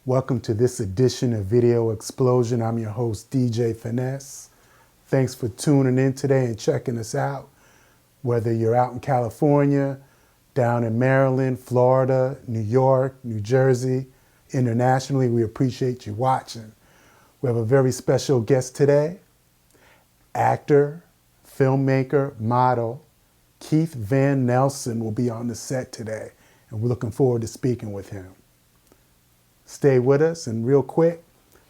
Welcome to this edition of Video Explosion. I'm your host, DJ Finesse. Thanks for tuning in today and checking us out. Whether you're out in California, down in Maryland, Florida, New York, New Jersey, internationally, we appreciate you watching. We have a very special guest today, actor, filmmaker, model, Keith Van Nelson will be on the set today, and we're looking forward to speaking with him. Stay with us, and real quick,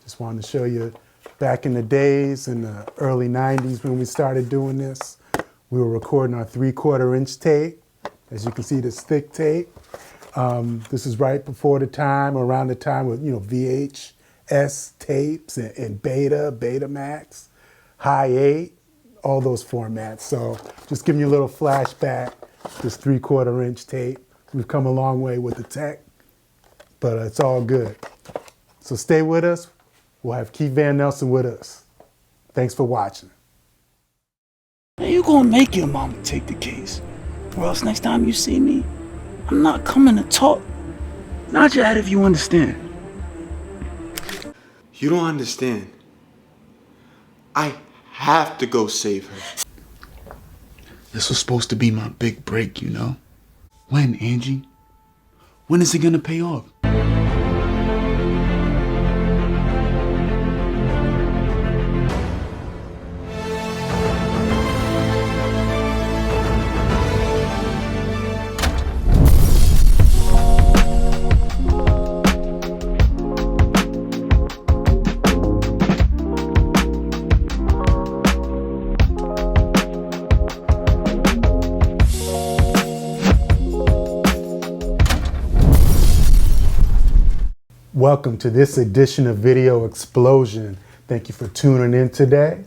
just wanted to show you back in the days in the early 90s when we started doing this, we were recording on 3/4-inch tape. As you can see, this thick tape. This is right before the time, around the time with VHS tapes and Betamax, High 8, all those formats. So just giving you a little flashback, this 3/4-inch tape. We've come a long way with the tech, but it's all good. So stay with us. We'll have Keith Van Nelson with us. Thanks for watching. Hey, you gonna make your mama take the case, or else next time you see me, I'm not coming to talk. Not yet, if you understand. You don't understand. I have to go save her. This was supposed to be my big break, you know? When, Angie? When is it gonna pay off? Welcome to this edition of Video Explosion. Thank you for tuning in today.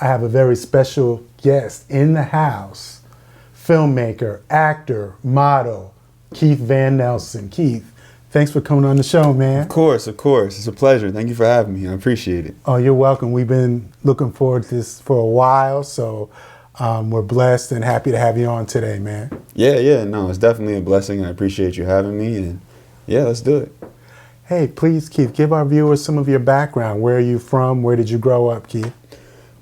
I have a very special guest in the house, filmmaker, actor, model, Keith Van Nelson. Keith, thanks for coming on the show, man. Of course. It's a pleasure. Thank you for having me. I appreciate it. Oh, you're welcome. We've been looking forward to this for a while, so we're blessed and happy to have you on today, man. Yeah. No, it's definitely a blessing. I appreciate you having me, and yeah, let's do it. Hey, please, Keith, give our viewers some of your background. Where are you from? Where did you grow up, Keith?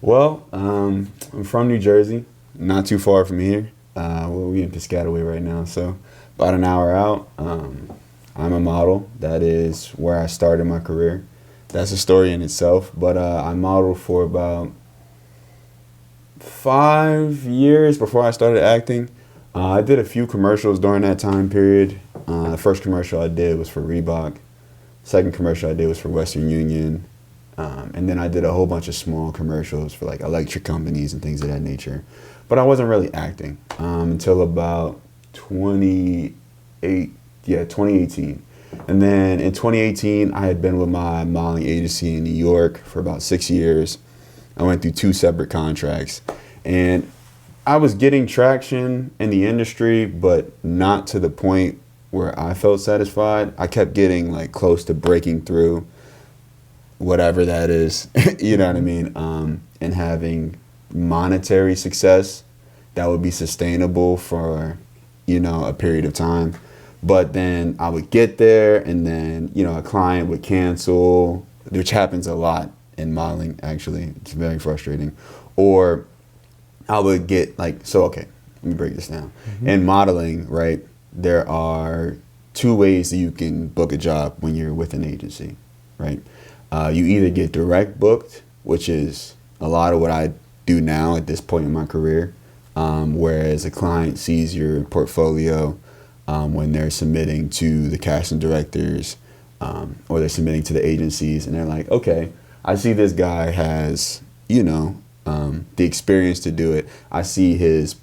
Well, I'm from New Jersey, not too far from here. We're in Piscataway right now, so about an hour out. I'm a model. That is where I started my career. That's a story in itself, but I modeled for about 5 years before I started acting. I did a few commercials during that time period. The first commercial I did was for Reebok. Second commercial I did was for Western Union. And then I did a whole bunch of small commercials for like electric companies and things of that nature. But I wasn't really acting until about 2018. And then in 2018, I had been with my modeling agency in New York for about 6 years. I went through 2 separate contracts. And I was getting traction in the industry, but not to the point where I felt satisfied. I kept getting like close to breaking through, whatever that is, you know what I mean? And having monetary success that would be sustainable for, a period of time. But then I would get there and then, a client would cancel, which happens a lot in modeling, actually. It's very frustrating. Or I would get okay, let me break this down. Mm-hmm. In modeling, right, there are 2 ways that you can book a job when you're with an agency, right? You either get direct booked, which is a lot of what I do now at this point in my career, whereas a client sees your portfolio when they're submitting to the casting directors or they're submitting to the agencies, and they're like, okay, I see this guy has, the experience to do it. I see his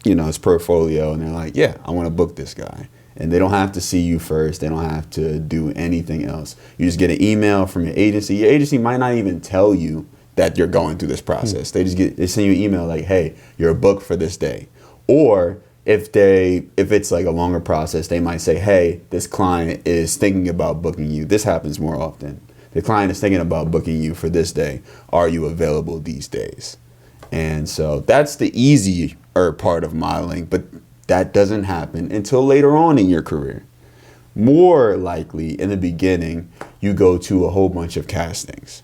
his portfolio, and they're like, yeah, I want to book this guy. And they don't have to see you first. They don't have to do anything else. You just get an email from your agency. Your agency might not even tell you that you're going through this process. They send you an email like, hey, you're booked for this day. Or if it's like a longer process, they might say, hey, this client is thinking about booking you. This happens more often. The client is thinking about booking you for this day. Are you available these days? And so that's the easier part of modeling, but that doesn't happen until later on in your career. more likely in the beginning, you go to a whole bunch of castings.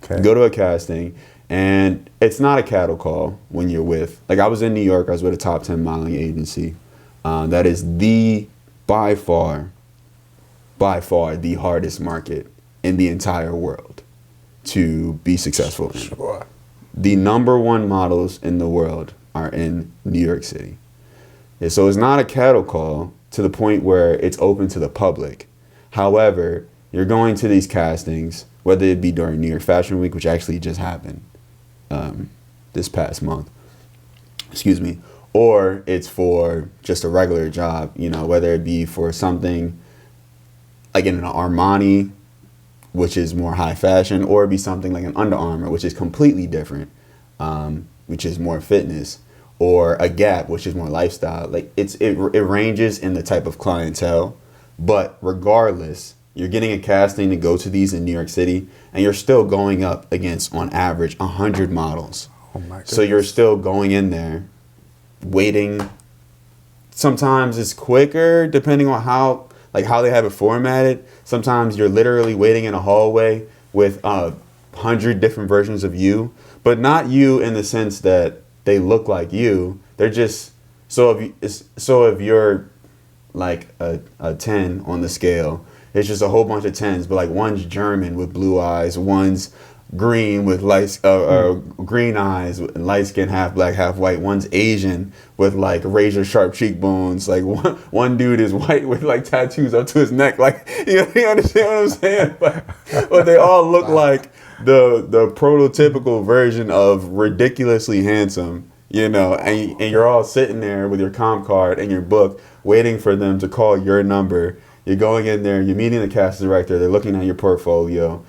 Okay. You go to a casting, and it's not a cattle call when you're with, like I was in New York, I was with a top 10 modeling agency. That is by far the hardest market in the entire world to be successful in. Sure. The number one models in the world are in New York City. Yeah, so it's not a cattle call to the point where it's open to the public. However, you're going to these castings, whether it be during New York Fashion Week, which actually just happened this past month, excuse me, or it's for just a regular job, you know, whether it be for something like in an Armani, which is more high fashion, or it be something like an Under Armour, which is completely different, which is more fitness, or a Gap, which is more lifestyle. Like it ranges in the type of clientele, but regardless, you're getting a casting to go to these in New York City, and you're still going up against, on average, 100 models. Oh my goodness. So you're still going in there, waiting. Sometimes it's quicker, depending on how they have it formatted. Sometimes you're literally waiting in a hallway with 100 different versions of you, but not you in the sense that they look like you. They're just, if you're like a 10 on the scale, it's just a whole bunch of 10s, but like one's German with blue eyes, one's green with green eyes, light skin, half black, half white. One's Asian with like razor sharp cheekbones. Like one dude is white with like tattoos up to his neck. Like, you understand what I'm saying? But they all look like the prototypical version of ridiculously handsome, you know, and you're all sitting there with your comp card and your book waiting for them to call your number. You're going in there, you're meeting the casting director, they're looking at your portfolio.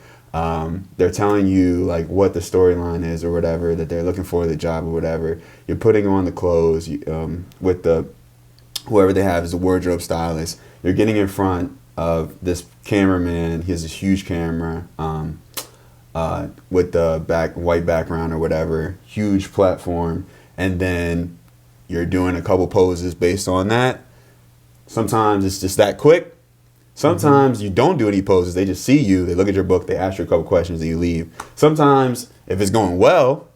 They're telling you like what the storyline is or whatever that they're looking for the job or whatever. You're putting on the clothes with whoever they have as a wardrobe stylist. You're getting in front of this cameraman. He has this huge camera with the white background or whatever, huge platform, and then you're doing a couple poses based on that. Sometimes it's just that quick. Sometimes you don't do any poses. They just see you. They look at your book. They ask you a couple questions and you leave. Sometimes if it's going well,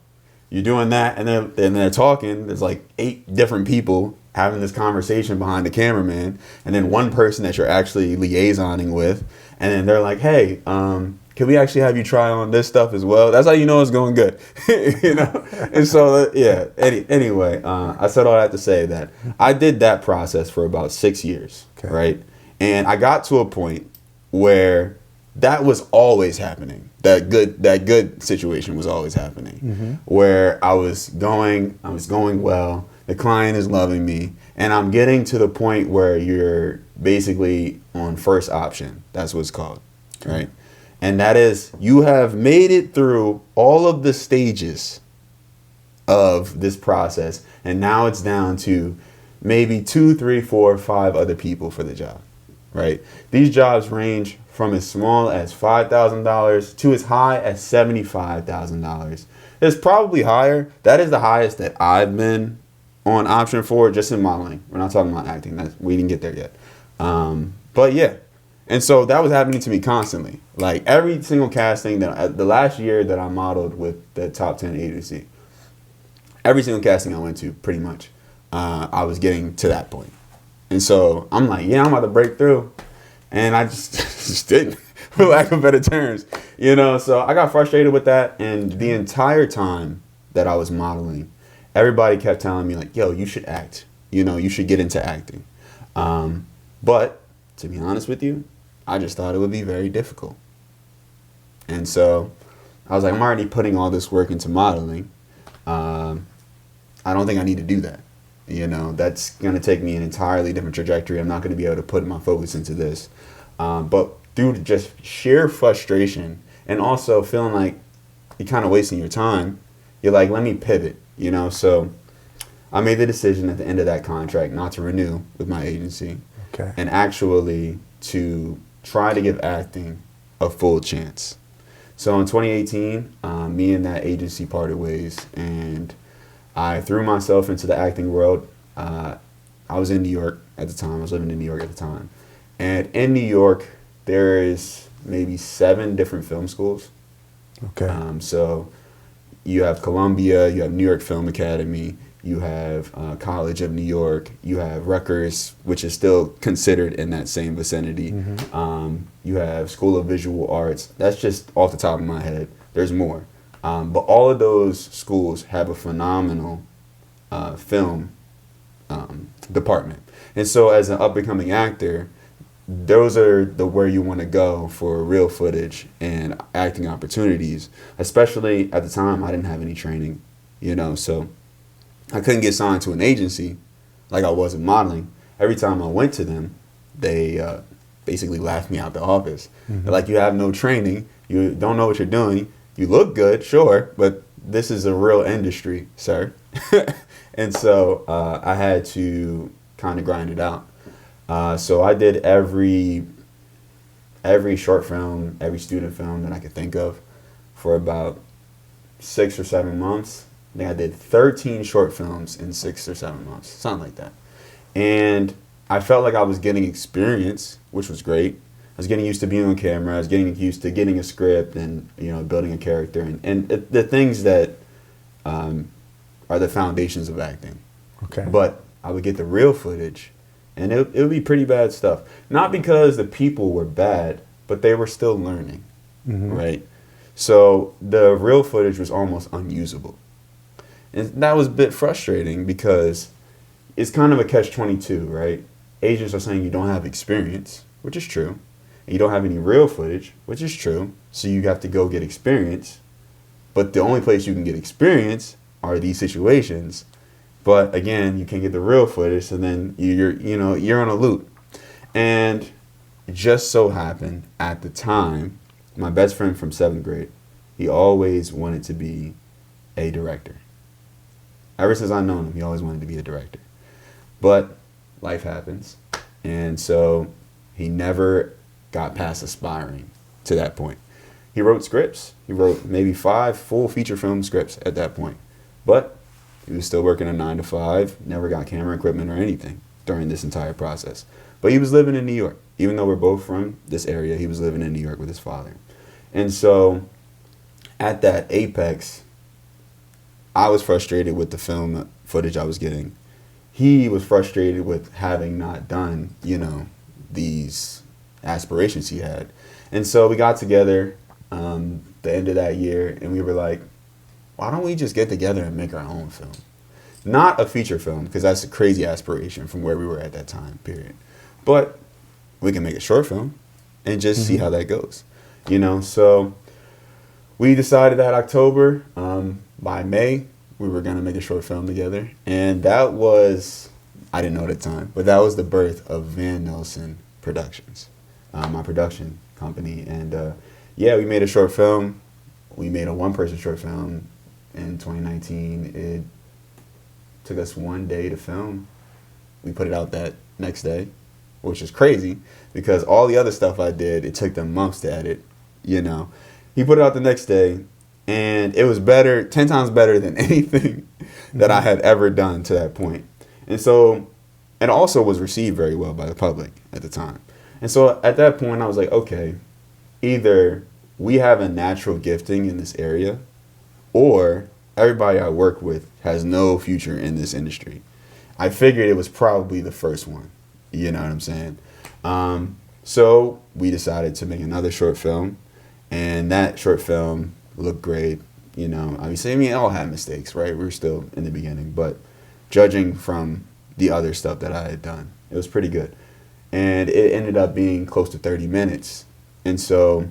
you're doing that and they're talking. There's like 8 different people having this conversation behind the cameraman, and then one person that you're actually liaisoning with. And then they're like, hey, can we actually have you try on this stuff as well? That's how you know it's going good. You know? And so, yeah. Anyway, I said all that to say that I did that process for about 6 years, Okay. right? And I got to a point where that was always happening. That good situation was always happening. Where I was going well. The client is loving me, and I'm getting to the point where you're basically on first option. That's what it's called, right? And that is, you have made it through all of the stages of this process, and now it's down to maybe 2, 3, 4, 5 other people for the job. Right? These jobs range from as small as $5,000 to as high as $75,000. It's probably higher. That is the highest that I've been on option for, just in modeling. We're not talking about acting. We didn't get there yet. But yeah. And so that was happening to me constantly. Like every single casting the last year that I modeled with the top 10 agency, every single casting I went to, pretty much, I was getting to that point. And so I'm like, yeah, I'm about to break through. And I just didn't, for lack of better terms. You know, so I got frustrated with that. And the entire time that I was modeling, everybody kept telling me like, yo, you should act. You know, you should get into acting. But to be honest with you, I just thought it would be very difficult. And so I was like, I'm already putting all this work into modeling. I don't think I need to do that. You know, that's going to take me an entirely different trajectory. I'm not going to be able to put my focus into this. But through just sheer frustration and also feeling like you're kind of wasting your time, you're like, let me pivot, you know. So I made the decision at the end of that contract not to renew with my agency. Okay. And actually to try to give acting a full chance. So in 2018, me and that agency parted ways, and I threw myself into the acting world. I was in New York at the time. I was living in New York at the time. And in New York, there is maybe 7 different film schools. Okay. So you have Columbia, you have New York Film Academy, you have College of New York, you have Rutgers, which is still considered in that same vicinity. You have School of Visual Arts. That's just off the top of my head. There's more. But all of those schools have a phenomenal film department. And so as an up-and-coming actor, those are where you want to go for real footage and acting opportunities. Especially at the time, I didn't have any training, so I couldn't get signed to an agency like I was in modeling. Every time I went to them, they basically laughed me out the office. They're like, you have no training, you don't know what you're doing, you look good, sure, but this is a real industry, sir. And so I had to kind of grind it out. So I did every short film, every student film that I could think of for about 6 or 7 months. I think I did 13 short films in 6 or 7 months, something like that. And I felt like I was getting experience, which was great. I was getting used to being on camera. I was getting used to getting a script and building a character and the things that are the foundations of acting. Okay. But I would get the real footage. And it would be pretty bad stuff. Not because the people were bad, but they were still learning, right? So the real footage was almost unusable. And that was a bit frustrating because it's kind of a catch-22, right? Agents are saying you don't have experience, which is true. And you don't have any real footage, which is true. So you have to go get experience. But the only place you can get experience are these situations. But again, you can't get the real footage, so then you're on a loop. And it just so happened at the time, my best friend from 7th grade, he always wanted to be a director. Ever since I've known him, he always wanted to be a director. But life happens, and so he never got past aspiring to that point. He wrote scripts. He wrote maybe 5 full feature film scripts at that point. But he was still working a 9-to-5, never got camera equipment or anything during this entire process. But he was living in New York. Even though we're both from this area, he was living in New York with his father. And so at that apex, I was frustrated with the film footage I was getting. He was frustrated with having not done, these aspirations he had. And so we got together the end of that year, and we were like, why don't we just get together and make our own film? Not a feature film, because that's a crazy aspiration from where we were at that time, period. But we can make a short film and just see how that goes. So we decided that October, by May, we were going to make a short film together. And that was, I didn't know at the time, but that was the birth of Van Nelson Productions, my production company. And we made a short film. We made a 1-person short film. In 2019, it took us 1 day to film. We put it out that next day, which is crazy because all the other stuff I did, it took them months to edit, He put it out the next day, and it was 10 times better than anything that I had ever done to that point. And so, and also was received very well by the public at the time. And so at that point, I was like, okay, either we have a natural gifting in this area, or everybody I work with has no future in this industry. I figured it was probably the first one. You know what I'm saying? So we decided to make another short film, and that short film looked great. Obviously, it all had mistakes, right? We were still in the beginning, but judging from the other stuff that I had done, it was pretty good. And it ended up being close to 30 minutes. And so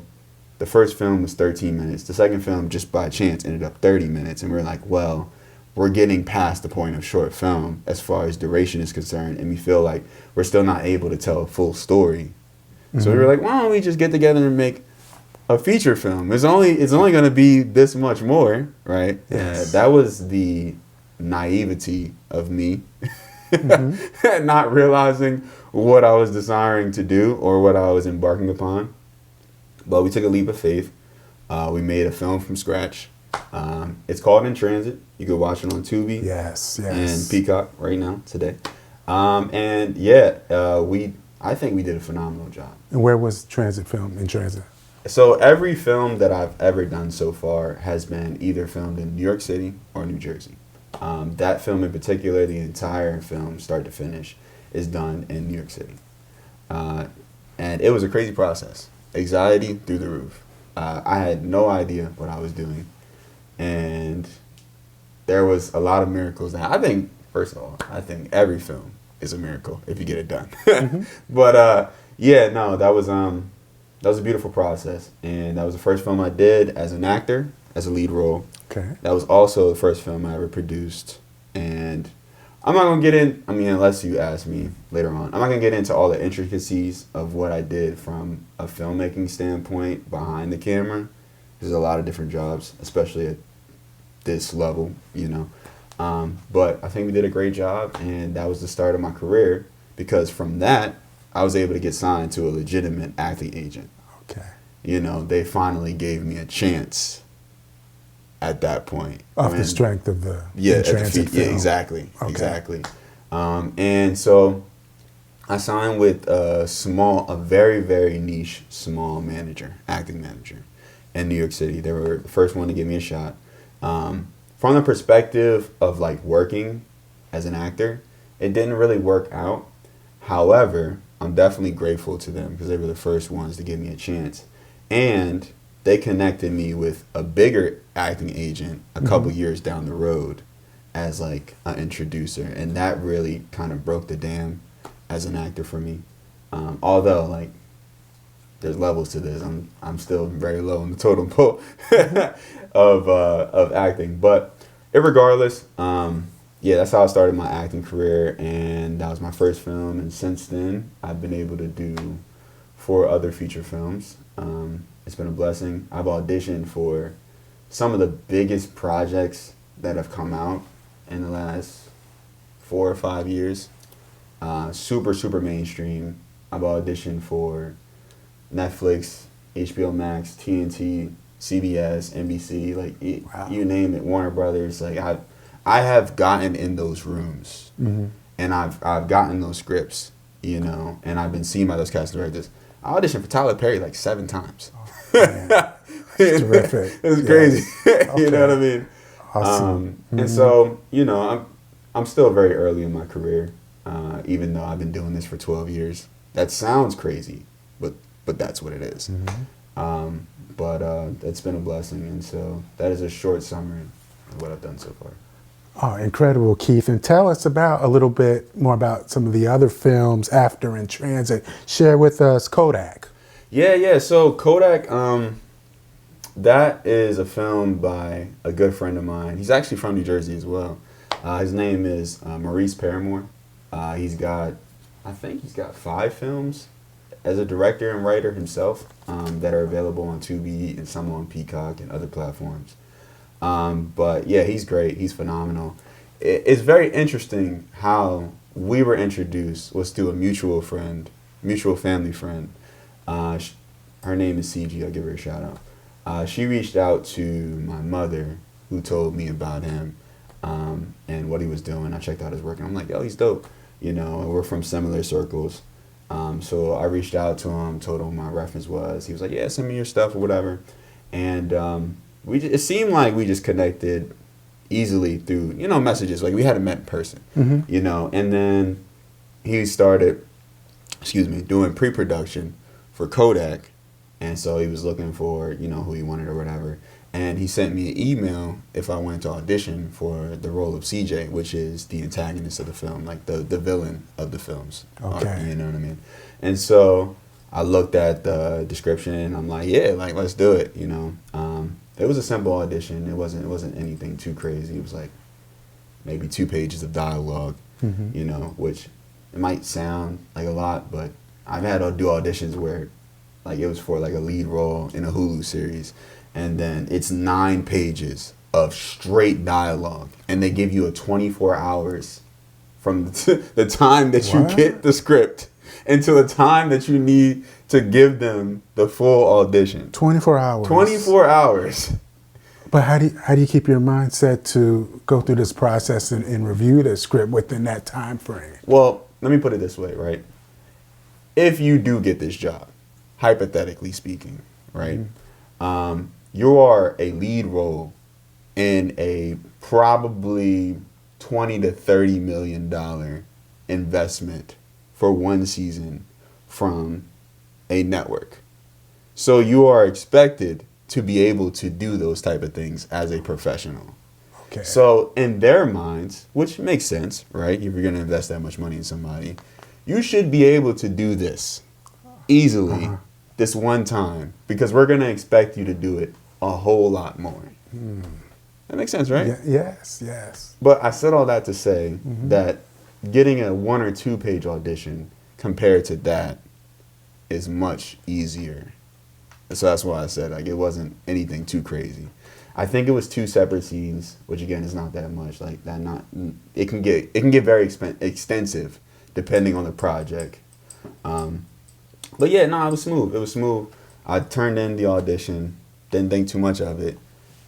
the first film was 13 minutes. The second film, just by chance, ended up 30 minutes. And we were like, well, we're getting past the point of short film as far as duration is concerned. And we feel like we're still not able to tell a full story. So we were like, why don't we just get together and make a feature film? It's only going to be this much more, right? Yes. That was the naivety of me, not realizing what I was desiring to do or what I was embarking upon. But we took a leap of faith. We made a film from scratch. It's called In Transit. You can watch it on Tubi. Yes. And Peacock right now, today. We I think we did a phenomenal job. And where was Transit filmed in Transit? So every film that I've ever done so far has been either filmed in New York City or New Jersey. That film in particular, the entire film, start to finish, is done in New York City. And it was a crazy process. Anxiety through the roof. I had no idea what I was doing. And there was a lot of miracles. Now, I think, first of all, I think every film is a miracle if you get it done. But yeah, no, that was a beautiful process. And that was the first film I did as an actor, as a lead role. Okay. That was also the first film I ever produced. And I'm not going to get in, I mean, unless you ask me later on, I'm not going to get into all the intricacies of what I did from a filmmaking standpoint behind the camera. There's a lot of different jobs, especially at this level, you know. But I think we did a great job, and that was the start of my career, because from that, I was able to get signed to a legitimate acting agent. Okay. You know, they finally gave me a chance at that point. Off the strength of the Yeah, Transit film. yeah, exactly, Okay. exactly. And so I signed with a very, very niche small manager, acting manager in New York City. They were the first one to give me a shot. From the perspective of like working as an actor, it didn't really work out. However, I'm definitely grateful to them because they were the first ones to give me a chance. And they connected me with a bigger acting agent a couple years down the road as like an introducer. And that really kind of broke the dam as an actor for me. Although like there's levels to this. I'm still very low on the totem pole of acting. But irregardless, yeah, that's how I started my acting career, and that was my first film. And since then, I've been able to do 4 other feature films. It's been a blessing. I've auditioned for some of the biggest projects that have come out in the last 4 or 5 years. Super, super mainstream. I've auditioned for Netflix, HBO Max, TNT, CBS, NBC, like Wow. you name it, Warner Brothers. Like I have gotten in those rooms, and I've gotten those scripts, you know, and I've been seen by those cast directors. I auditioned for Tyler Perry like 7 times. It's terrific. It was Yes. crazy. Okay. You know what I mean? Awesome. And so, you know, I'm still very early in my career, even though I've been doing this for 12 years. That sounds crazy, but that's what it is. But it's been a blessing, and so that is a short summary of what I've done so far. Oh, incredible, Keith. And tell us about a little bit more about some of the other films after In Transit. Share with us Kodak. Yeah. So Kodak, that is a film by a good friend of mine. He's actually from New Jersey as well. His name is Maurice Paramore. I think he's got 5 films as a director and writer himself that are available on Tubi and some on Peacock and other platforms. But yeah, he's great. He's phenomenal. It's very interesting how we were introduced was through a mutual family friend. Her name is CG. I'll give her a shout out. She reached out to my mother, who told me about him and what he was doing. I checked out his work, and I'm like, yo, he's dope. You know, and we're from similar circles. So I reached out to him, told him what my reference was. He was like, yeah, send me your stuff or whatever. And it seemed like we just connected easily through, you know, messages. Like we hadn't met in person, you know. And then he started, doing pre-production for Kodak. And so he was looking for, you know, who he wanted or whatever. And he sent me an email if I wanted to audition for the role of CJ, which is the antagonist of the film, like the villain of the films. Okay. You know what I mean? And so I looked at the description and I'm like, yeah, like let's do it, you know. It was a simple audition. It wasn't anything too crazy. It was like maybe 2 pages of dialogue, you know, which it might sound like a lot, but I've had to do auditions where like it was for like a lead role in a Hulu series. And then it's 9 pages of straight dialogue. And they give you a 24 hours from the time that you get the script until the time that you need to give them the full audition. 24 hours. 24 hours. But how do you keep your mindset to go through this process and review the script within that time frame? Well, let me put it this way, right? if you do get this job, hypothetically speaking, right? You are a lead role in a probably $20 to $30 million investment for one season from a network. So you are expected to be able to do those type of things as a professional. Okay. So in their minds, which makes sense, right? If you're going to invest that much money in somebody, you should be able to do this easily this one time, because we're going to expect you to do it a whole lot more. That makes sense, right? Yes. But I said all that to say that getting a 1 or 2 page audition compared to that is much easier. So that's why I said, like, it wasn't anything too crazy. I think it was 2 separate scenes, which again is not that much. Like that, it can get very extensive depending on the project. But yeah, no, it was smooth. It was smooth. I turned in the audition, didn't think too much of it.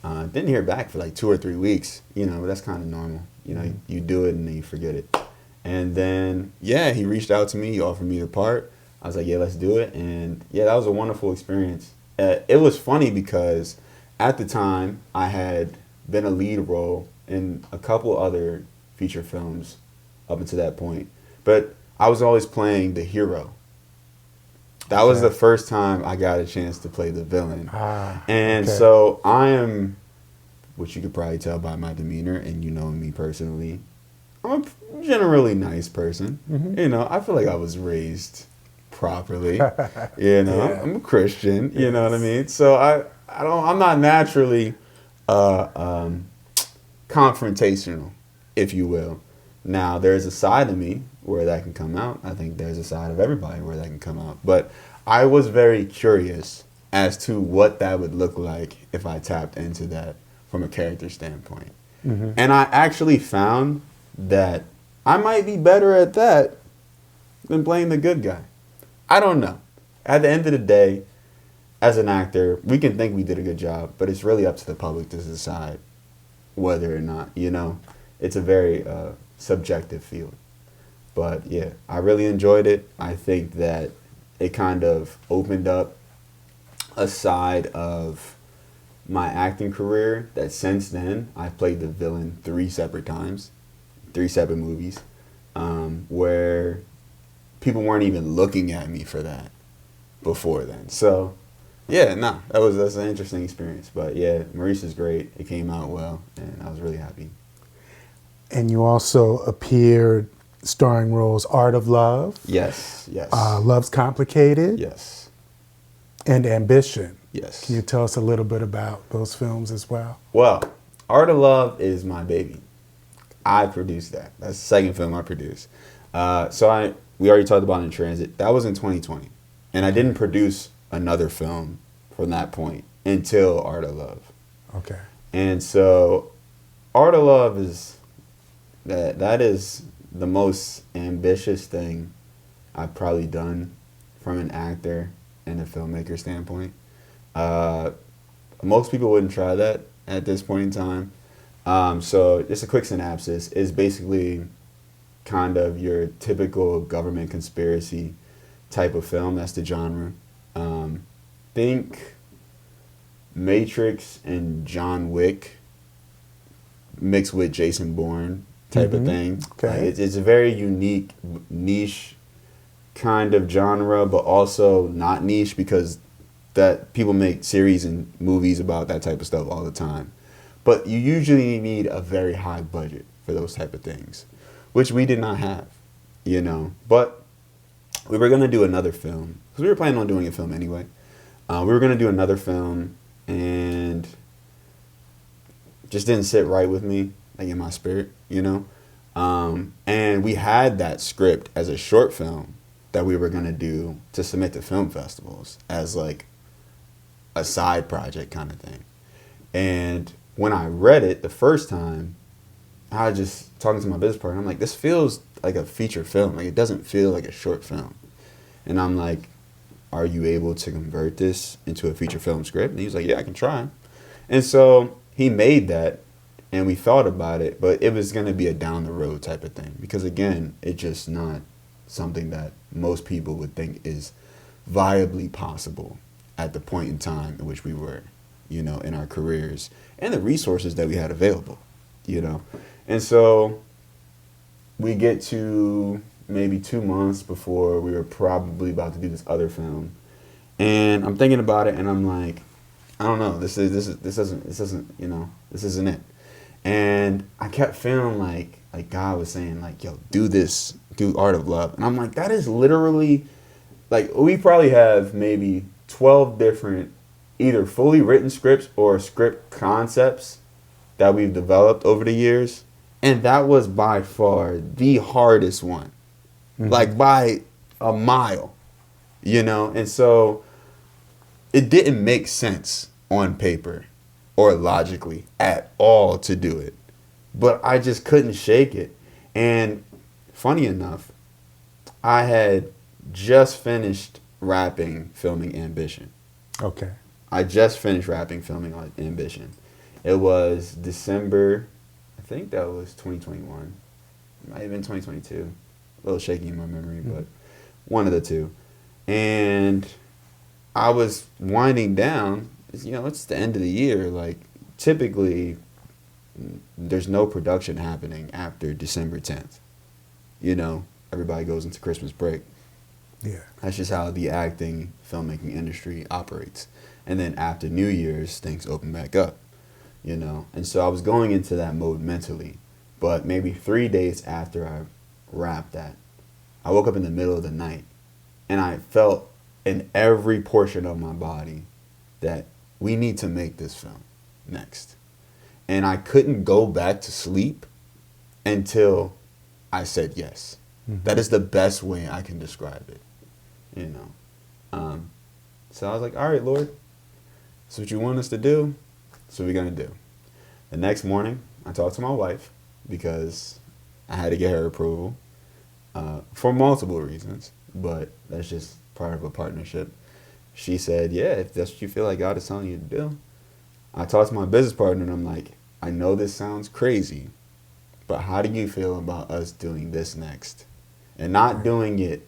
Didn't hear back for like 2 or 3 weeks, but that's kind of normal. You do it and then you forget it. And then, yeah, he reached out to me. He offered me the part. I was like, yeah, let's do it. And yeah, that was a wonderful experience. It was funny because at the time I had been a lead role in a couple other feature films up until that point. But I was always playing the hero. That was the first time I got a chance to play the villain. So I am, which you could probably tell by my demeanor, and you know me personally, I'm a generally nice person. I feel like I was raised properly. I'm a Christian. You know what I mean? So I'm not naturally confrontational, if you will. Now, there's a side of me where that can come out. I think there's a side of everybody where that can come out. But I was very curious as to what that would look like if I tapped into that from a character standpoint. And I actually found that I might be better at that than playing the good guy. I don't know. At the end of the day, as an actor, we can think we did a good job, but it's really up to the public to decide whether or not, it's a very subjective field. But yeah, I really enjoyed it. I think that it kind of opened up a side of my acting career that since then I've played the villain 3 separate times, 3 separate movies, where people weren't even looking at me for that before then. So yeah, that's an interesting experience. But yeah, Maurice is great. It came out well, and I was really happy. And you also appeared starring roles Art of Love. Yes. Love's Complicated. Yes. And Ambition. Yes. Can you tell us a little bit about those films as well? Well, Art of Love is my baby. I produced that. That's the second film I produced. We already talked about In Transit. That was in 2020. And I didn't produce another film from that point until Art of Love. Okay. And so Art of Love is that is the most ambitious thing I've probably done from an actor and a filmmaker standpoint. Most people wouldn't try that at this point in time. So just a quick synopsis is basically kind of your typical government conspiracy type of film. That's the genre. Think Matrix and John Wick mixed with Jason Bourne type of thing. Okay. It's a very unique, niche kind of genre, but also not niche because that people make series and movies about that type of stuff all the time. But you usually need a very high budget for those type of things, which we did not have, But we were going to do another film because we were planning on doing a film anyway. We were going to do another film and just didn't sit right with me, like in my spirit, And we had that script as a short film that we were going to do to submit to film festivals as like a side project kind of thing. And when I read it the first time, I was just talking to my business partner. I'm like, this feels like a feature film. Like, it doesn't feel like a short film. And I'm like, are you able to convert this into a feature film script? And he was like, yeah, I can try. And so he made that, and we thought about it, but it was going to be a down the road type of thing because, again, it's just not something that most people would think is viably possible at the point in time in which we were, you know, in our careers and the resources that we had available, you know. And so we get to maybe 2 months before we were probably about to do this other film. And I'm thinking about it and I'm like, I don't know, this isn't, you know, this isn't it. And I kept feeling like God was saying, like, yo, do this, do Art of Love. And I'm like, that is literally, like, we probably have maybe 12 different either fully written scripts or script concepts that we've developed over the years. And that was by far the hardest one, like by a mile, you know? And so it didn't make sense on paper or logically at all to do it. But I just couldn't shake it. And funny enough, I had just finished filming Ambition. Okay. I just finished filming on Ambition. It was December, I think that was 2021. It might have been 2022. A little shaky in my memory, but one of the two. And I was winding down. You know, it's the end of the year. Like, typically, there's no production happening after December 10th. You know, everybody goes into Christmas break. Yeah. That's just how the acting, filmmaking industry operates. And then after New Year's, things open back up, you know. And so I was going into that mode mentally. But maybe 3 days after I wrapped that, I woke up in the middle of the night and I felt in every portion of my body that we need to make this film next. And I couldn't go back to sleep until I said yes. That is the best way I can describe it, you know. So I was like, all right, Lord, this is what you want us to do. That's what we're going to do. The next morning, I talked to my wife because I had to get her approval for multiple reasons, but that's just part of a partnership. She said, yeah, if that's what you feel like God is telling you to do. I talked to my business partner and I'm like, I know this sounds crazy, but how do you feel about us doing this next? And not doing it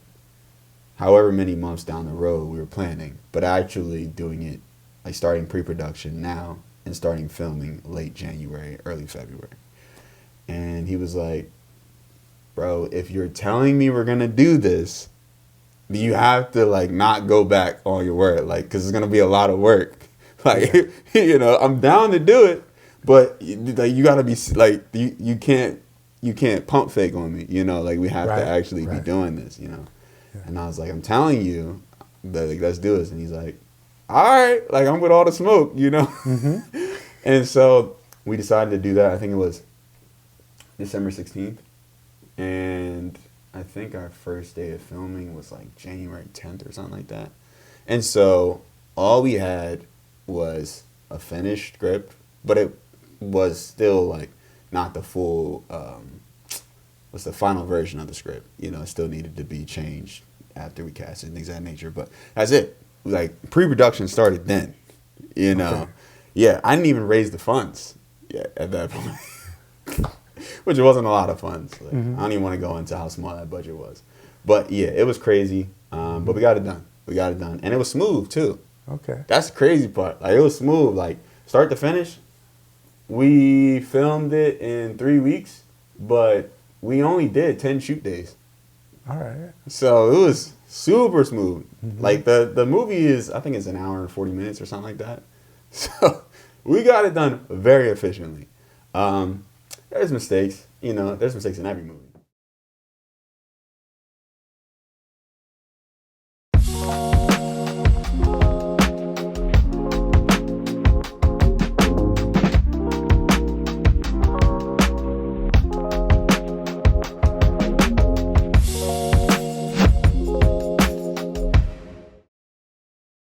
however many months down the road we were planning, but actually doing it, like starting pre-production now and starting filming late January, early February. And he was like, bro, if you're telling me we're going to do this, you have to like not go back on your word, like, because it's going to be a lot of work. Like, you know, I'm down to do it, but like, you got to be like, you can't pump fake on me, you know, like we have to actually be doing this, you know. And I was like, I'm telling you, that, like, let's do this. And he's like, all right, like I'm with all the smoke, you know. And so we decided to do that. I think it was December 16th. And I think our first day of filming was like January 10th or something like that. And so all we had was a finished script, but it was still like not the full, what's the final version of the script. You know, it still needed to be changed after we cast it and things of that nature. But that's it. Like, pre-production started then, you know. Okay. Yeah, I didn't even raise the funds yet at that point. Which wasn't a lot of funds. Like, I don't even want to go into how small that budget was. But yeah, it was crazy. But we got it done. We got it done. And it was smooth too. Okay. That's the crazy part. Like, it was smooth. Like, start to finish, we filmed it in 3 weeks, but we only did 10 shoot days. All right. So it was super smooth. Like, the movie is, I think it's an hour and 40 minutes or something like that. So we got it done very efficiently. There's mistakes, you know, there's mistakes in every movie.